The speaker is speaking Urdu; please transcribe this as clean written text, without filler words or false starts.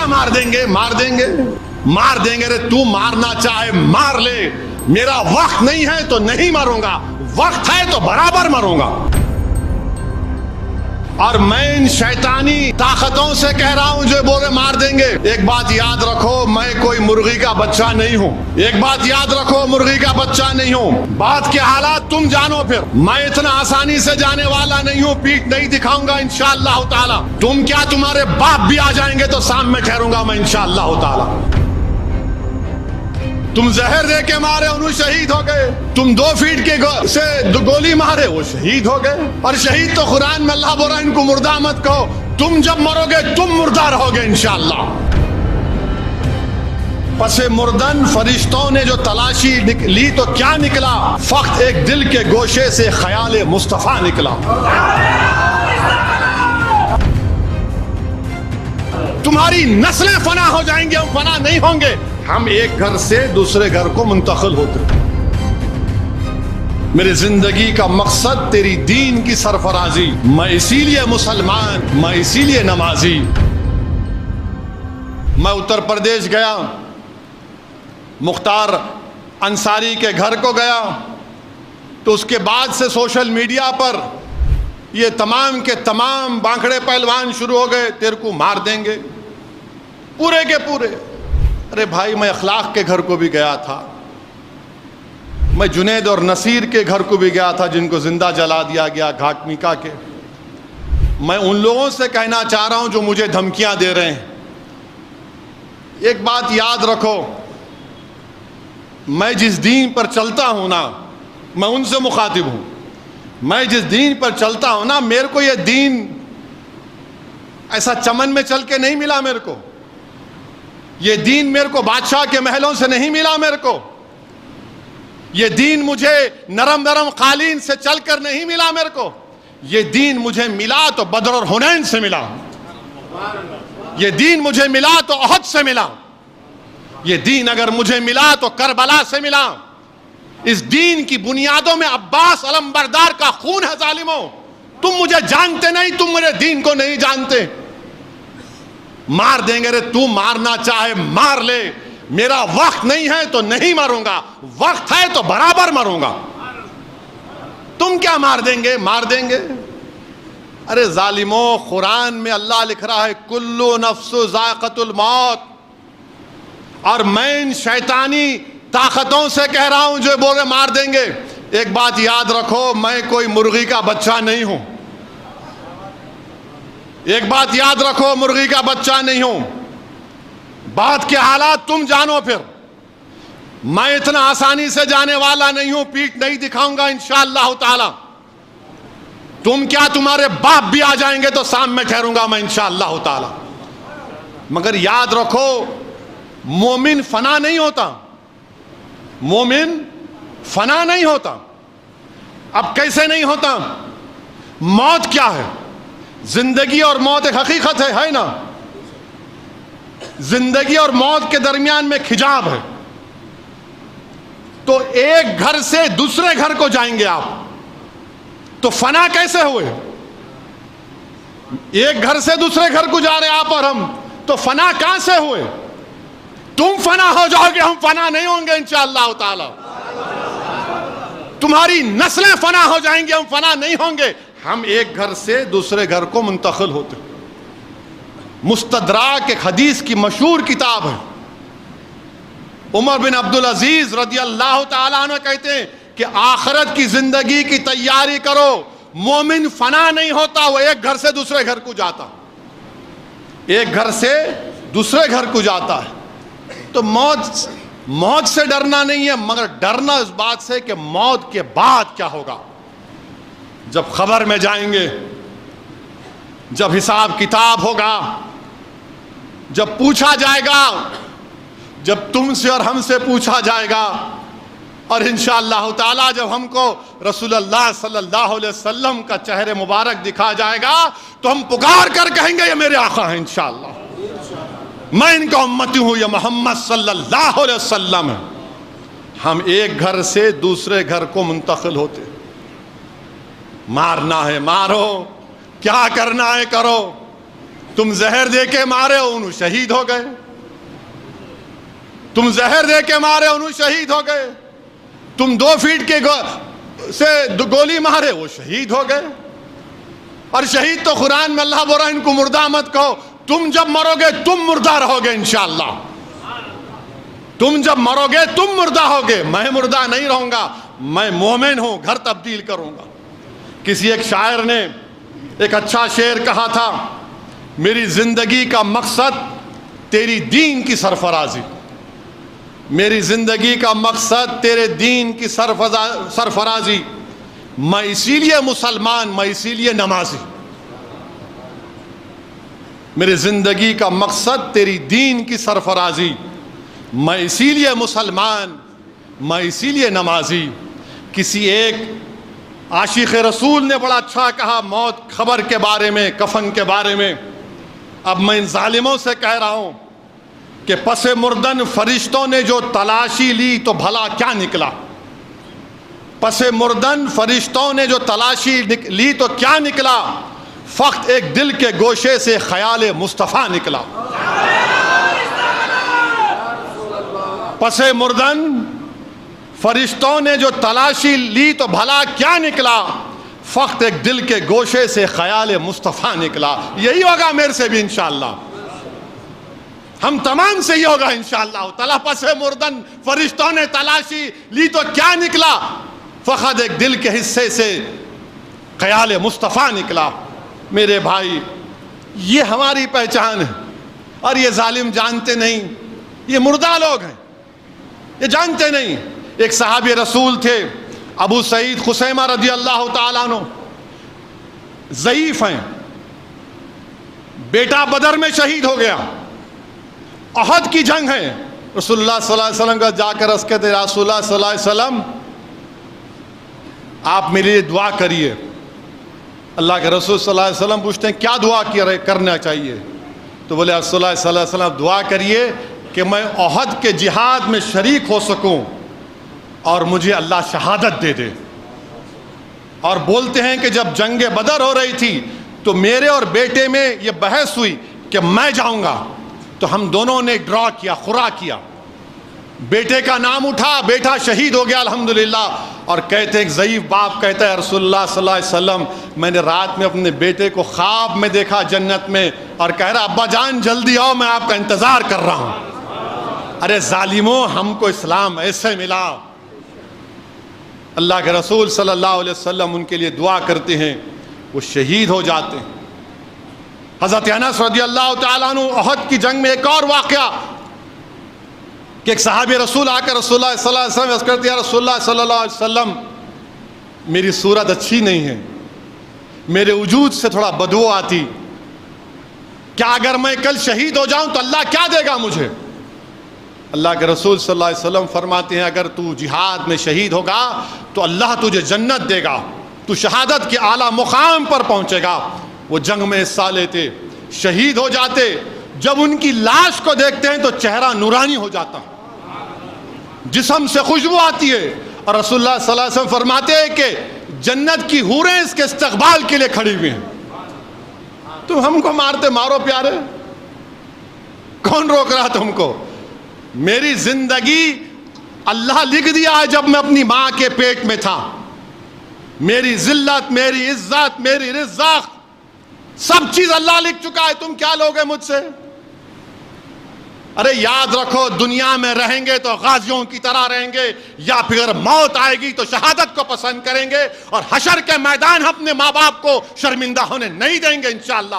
کیا مار دیں گے؟ مار دیں گے، مار دیں گے۔ ارے تو مارنا چاہے مار لے، میرا وقت نہیں ہے تو نہیں مروں گا، وقت ہے تو برابر مروں گا۔ اور میں ان شیطانی طاقتوں سے کہہ رہا ہوں جو بولے مار دیں گے، ایک بات یاد رکھو، میں کوئی مرغی کا بچہ نہیں ہوں۔ ایک بات یاد رکھو، مرغی کا بچہ نہیں ہوں۔ بات کے حالات تم جانو، پھر میں اتنا آسانی سے جانے والا نہیں ہوں، پیٹ نہیں دکھاؤں گا انشاءاللہ تعالی۔ تم کیا تمہارے باپ بھی آ جائیں گے تو سامنے ٹھہروں گا میں انشاءاللہ تعالی۔ تم زہر دے کے مارے انہوں شہید ہو گئے، تم 2 فیٹ کے سے گولی مارے وہ شہید ہو گئے۔ اور شہید تو قرآن میں اللہ بول رہا ہے ان کو مردہ مت کہو، تم جب مرو گے تم مردہ رہو گے انشاءاللہ۔ پس مردن فرشتوں نے جو تلاشی لی تو کیا نکلا؟ فقط ایک دل کے گوشے سے خیال مصطفیٰ نکلا۔ تمہاری نسلیں فنا ہو جائیں گے، ہم فنا نہیں ہوں گے۔ ہم ایک گھر سے دوسرے گھر کو منتقل ہوتے۔ میری زندگی کا مقصد تیری دین کی سرفرازی، میں اسی لیے مسلمان، میں اسی لیے نمازی۔ میں اتر پردیش گیا، مختار انصاری کے گھر کو گیا، تو اس کے بعد سے سوشل میڈیا پر یہ تمام کے تمام بانکھڑے پہلوان شروع ہو گئے، تیرے کو مار دیں گے پورے کے پورے۔ ارے بھائی، میں اخلاق کے گھر کو بھی گیا تھا، میں جنید اور نصیر کے گھر کو بھی گیا تھا جن کو زندہ جلا دیا گیا گھاٹ میکا کے۔ میں ان لوگوں سے کہنا چاہ رہا ہوں جو مجھے دھمکیاں دے رہے ہیں، ایک بات یاد رکھو، میں جس دین پر چلتا ہوں نا، میں ان سے مخاطب ہوں، میں جس دین پر چلتا ہوں نا، میرے کو یہ دین ایسا چمن میں چل کے نہیں ملا، میرے کو یہ دین میرے کو بادشاہ کے محلوں سے نہیں ملا، میرے کو یہ دین مجھے نرم نرم قالین سے چل کر نہیں ملا، میرے کو یہ دین مجھے ملا تو بدر اور حنین سے ملا، یہ دین مجھے ملا تو احد سے ملا، یہ دین اگر مجھے ملا تو کربلا سے ملا۔ اس دین کی بنیادوں میں عباس علم بردار کا خون ہے ظالموں۔ تم مجھے جانتے نہیں، تم میرے دین کو نہیں جانتے۔ مار دیں گے، رے تو مارنا چاہے مار لے، میرا وقت نہیں ہے تو نہیں مروں گا، وقت ہے تو برابر مروں گا۔ تم کیا مار دیں گے؟ مار دیں گے۔ ارے ظالموں، قرآن میں اللہ لکھ رہا ہے کلو نفس ذائقۃ الموت، اور میں ان شیطانی طاقتوں سے کہہ رہا ہوں جو بولے مار دیں گے، ایک بات یاد رکھو، میں کوئی مرغی کا بچہ نہیں ہوں۔ ایک بات یاد رکھو، مرغی کا بچہ نہیں ہوں۔ بات کے حالات تم جانو، پھر میں اتنا آسانی سے جانے والا نہیں ہوں، پیٹ نہیں دکھاؤں گا انشاءاللہ تعالی۔ تم کیا تمہارے باپ بھی آ جائیں گے تو سامنے ٹھہروں گا میں انشاءاللہ تعالی۔ مگر یاد رکھو، مومن فنا نہیں ہوتا، مومن فنا نہیں ہوتا۔ اب کیسے نہیں ہوتا؟ موت کیا ہے؟ زندگی اور موت ایک حقیقت ہے نا؟ زندگی اور موت کے درمیان میں ایک حجاب ہے۔ تو ایک گھر سے دوسرے گھر کو جائیں گے آپ، تو فنا کیسے ہوئے؟ ایک گھر سے دوسرے گھر کو جا رہے آپ اور ہم، تو فنا کہاں سے ہوئے؟ تم فنا ہو جاؤ گے، ہم فنا نہیں ہوں گے انشاءاللہ تعالی۔ تمہاری نسلیں فنا ہو جائیں گے، ہم فنا نہیں ہوں گے۔ ہم ایک گھر سے دوسرے گھر کو منتقل ہوتے۔ مستدراک ایک حدیث کی مشہور کتاب ہے۔ عمر بن عبدالعزیز رضی اللہ تعالیٰ عنہ کہتے ہیں کہ آخرت کی زندگی کی تیاری کرو، مومن فنا نہیں ہوتا، وہ ایک گھر سے دوسرے گھر کو جاتا، ایک گھر سے دوسرے گھر کو جاتا ہے۔ تو موت سے ڈرنا نہیں ہے، مگر ڈرنا اس بات سے کہ موت کے بعد کیا ہوگا۔ جب خبر میں جائیں گے، جب حساب کتاب ہوگا، جب پوچھا جائے گا، جب تم سے اور ہم سے پوچھا جائے گا، اور انشاءاللہ تعالی جب ہم کو رسول اللہ صلی اللہ علیہ وسلم کا چہرے مبارک دکھا جائے گا، تو ہم پکار کر کہیں گے یہ میرے آقا ہیں انشاءاللہ، میں ان کا امتی ہوں، یہ محمد صلی اللہ علیہ وسلم ہے۔ ہم ایک گھر سے دوسرے گھر کو منتقل ہوتے۔ مارنا ہے مارو، کیا کرنا ہے کرو، تم زہر دے کے مارے انہوں شہید ہو گئے، تم زہر دے کے مارے انہوں شہید ہو گئے، تم 2 فیٹ کے سے گولی مارے وہ شہید ہو گئے۔ اور شہید تو قرآن میں اللہ بول رہا ہے ان کو مردہ مت کہو، تم جب مرو گے تم مردہ رہو گے انشاءاللہ، تم جب مرو گے تم مردہ ہوگے، میں مردہ نہیں رہوں گا، میں مومن ہوں، گھر تبدیل کروں گا۔ کسی ایک شاعر نے ایک اچھا شعر کہا تھا، میری زندگی کا مقصد تیری دین کی سرفرازی، میری زندگی کا مقصد تیرے دین کی سرفرازی، میں اسی لیے مسلمان، میں اسی لیے نمازی، میری زندگی کا مقصد تیری دین کی سرفرازی، میں اسی لیے مسلمان، میں اسی لیے نمازی۔ کسی ایک عاشق رسول نے بڑا اچھا کہا موت خبر کے بارے میں، کفن کے بارے میں، اب میں ان ظالموں سے کہہ رہا ہوں کہ پس مردن فرشتوں نے جو تلاشی لی تو بھلا کیا نکلا، پس مردن فرشتوں نے جو تلاشی لی تو کیا نکلا، فقط ایک دل کے گوشے سے خیال مصطفیٰ نکلا۔ پس مردن فرشتوں نے جو تلاشی لی تو بھلا کیا نکلا، فقط ایک دل کے گوشے سے خیال مصطفیٰ نکلا۔ یہی ہوگا میرے سے بھی انشاءاللہ، ہم تمام سے یہ ہوگا انشاءاللہ تعالیٰ۔ پس مردن فرشتوں نے تلاشی لی تو کیا نکلا، فقط ایک دل کے حصے سے خیال مصطفیٰ نکلا۔ میرے بھائی یہ ہماری پہچان ہے، اور یہ ظالم جانتے نہیں، یہ مردہ لوگ ہیں، یہ جانتے نہیں۔ ایک صحابی رسول تھے ابو سعید خثیمہ رضی اللہ تعالیٰ عنہ، ضعیف ہیں، بیٹا بدر میں شہید ہو گیا، احد کی جنگ ہے، رسول اللہ صلی اللہ علیہ وسلم کا جا کر عرض کہتے رسول اللہ صلی اللہ علیہ وسلم آپ میرے لیے دعا کریے۔ اللہ کے رسول صلی اللہ علیہ وسلم پوچھتے ہیں کیا دعا کرنا چاہیے؟ تو بولے رسول اللہ صلی اللہ علیہ وسلم دعا کریے کہ میں احد کے جہاد میں شریک ہو سکوں اور مجھے اللہ شہادت دے دے۔ اور بولتے ہیں کہ جب جنگ بدر ہو رہی تھی تو میرے اور بیٹے میں یہ بحث ہوئی کہ میں جاؤں گا، تو ہم دونوں نے ڈرا کیا، خورا کیا، بیٹے کا نام اٹھا، بیٹا شہید ہو گیا الحمدللہ۔ اور کہتے ہیں ایک ضعیف باپ کہتا ہے رسول اللہ صلی اللہ علیہ وسلم میں نے رات میں اپنے بیٹے کو خواب میں دیکھا جنت میں، اور کہہ رہا ابا جان جلدی آؤ میں آپ کا انتظار کر رہا ہوں۔ ارے ظالموں، ہم کو اسلام ایسے ملا۔ اللہ کے رسول صلی اللہ علیہ وسلم ان کے لیے دعا کرتے ہیں، وہ شہید ہو جاتے ہیں۔ حضرت انس رضی اللہ تعالیٰ عنہ احد کی جنگ میں ایک اور واقعہ کہ ایک صحابی رسول آ کر رسول اللہ صلی اللہ علیہ وسلم عرض کرتے ہیں رسول اللہ صلی اللہ علیہ وسلم میری صورت اچھی نہیں ہے، میرے وجود سے تھوڑا بدبو آتی، کیا اگر میں کل شہید ہو جاؤں تو اللہ کیا دے گا مجھے؟ اللہ کے رسول صلی اللہ علیہ وسلم فرماتے ہیں اگر تو جہاد میں شہید ہوگا تو اللہ تجھے جنت دے گا، تو شہادت کے اعلیٰ مقام پر پہنچے گا۔ وہ جنگ میں حصہ لیتے، شہید ہو جاتے، جب ان کی لاش کو دیکھتے ہیں تو چہرہ نورانی ہو جاتا، جسم سے خوشبو آتی ہے، اور رسول اللہ صلی اللہ علیہ وسلم فرماتے ہیں کہ جنت کی حوریں اس کے استقبال کے لیے کھڑی ہوئی ہیں۔ تم ہم کو مارتے، مارو پیارے، کون روک رہا تم کو؟ میری زندگی اللہ لکھ دیا ہے جب میں اپنی ماں کے پیٹ میں تھا، میری ذلت، میری عزت، میری رزق، سب چیز اللہ لکھ چکا ہے، تم کیا لوگے مجھ سے؟ ارے یاد رکھو دنیا میں رہیں گے تو غازیوں کی طرح رہیں گے، یا پھر موت آئے گی تو شہادت کو پسند کریں گے، اور حشر کے میدان اپنے ماں باپ کو شرمندہ ہونے نہیں دیں گے انشاءاللہ۔